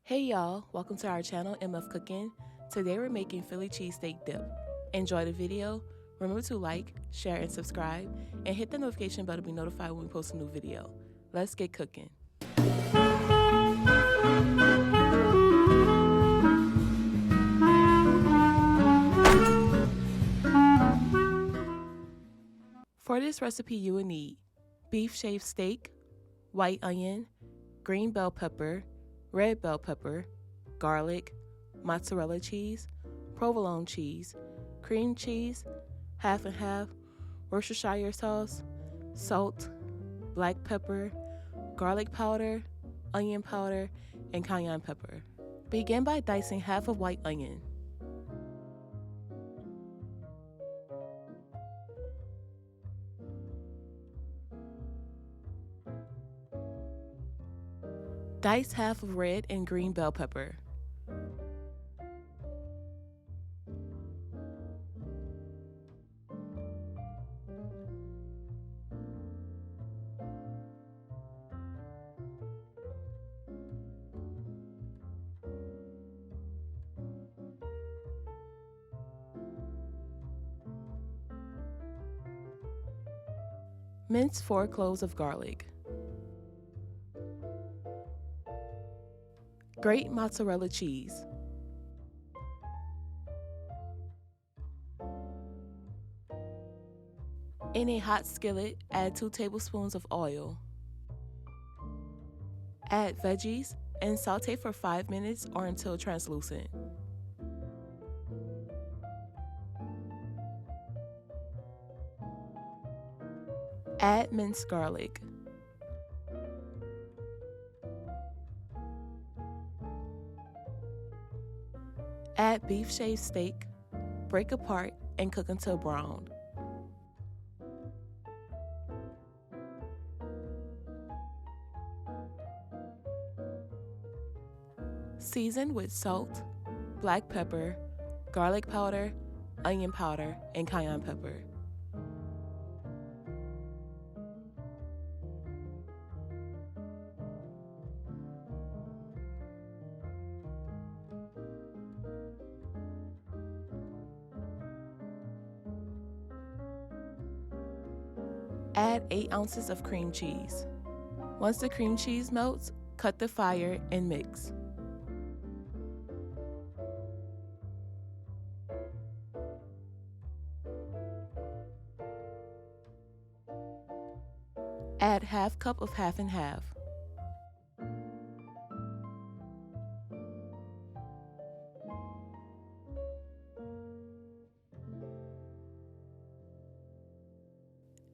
Hey y'all, welcome to our channel, MF Cooking. Today we're making Philly cheesesteak dip. Enjoy the video. Remember to like, share, and subscribe, and hit the notification bell to be notified when we post a new video. Let's get cooking. For this recipe you will need beef shaved steak, white onion, green bell pepper, red bell pepper, garlic, mozzarella cheese, provolone cheese, cream cheese, half and half, Worcestershire sauce, salt, black pepper, garlic powder, onion powder, and cayenne pepper. Begin by dicing half of white onion. Dice half of red and green bell pepper. Mince 4 cloves of garlic. Grate mozzarella cheese. In a hot skillet, add 2 tablespoons of oil. Add veggies and sauté for 5 minutes or until translucent. Add minced garlic. Add beef shaved steak, break apart, and cook until brown. Season with salt, black pepper, garlic powder, onion powder, and cayenne pepper. Add 8 ounces of cream cheese. Once the cream cheese melts, cut the fire and mix. Add half cup of half and half.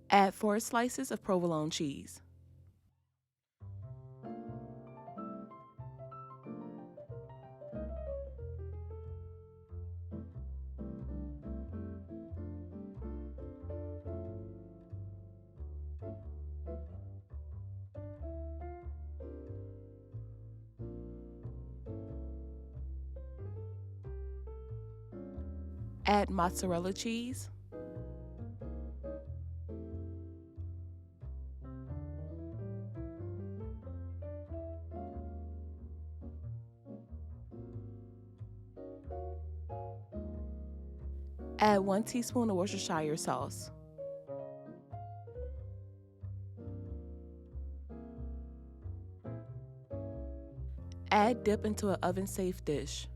Add 4 slices of provolone cheese. Add mozzarella cheese. Add 1 teaspoon of Worcestershire sauce. Add dip into an oven-safe dish.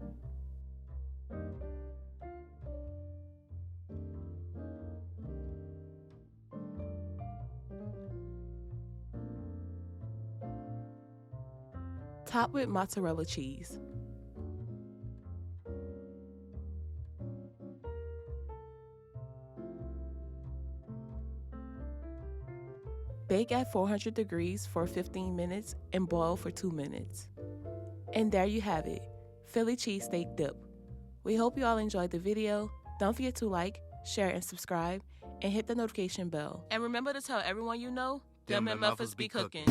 Top with mozzarella cheese. Bake at 400 degrees for 15 minutes and boil for 2 minutes. And there you have it, Philly cheesesteak dip. We hope you all enjoyed the video. Don't forget to like, share, and subscribe, and hit the notification bell. And remember to tell everyone you know, them MFers be cooking.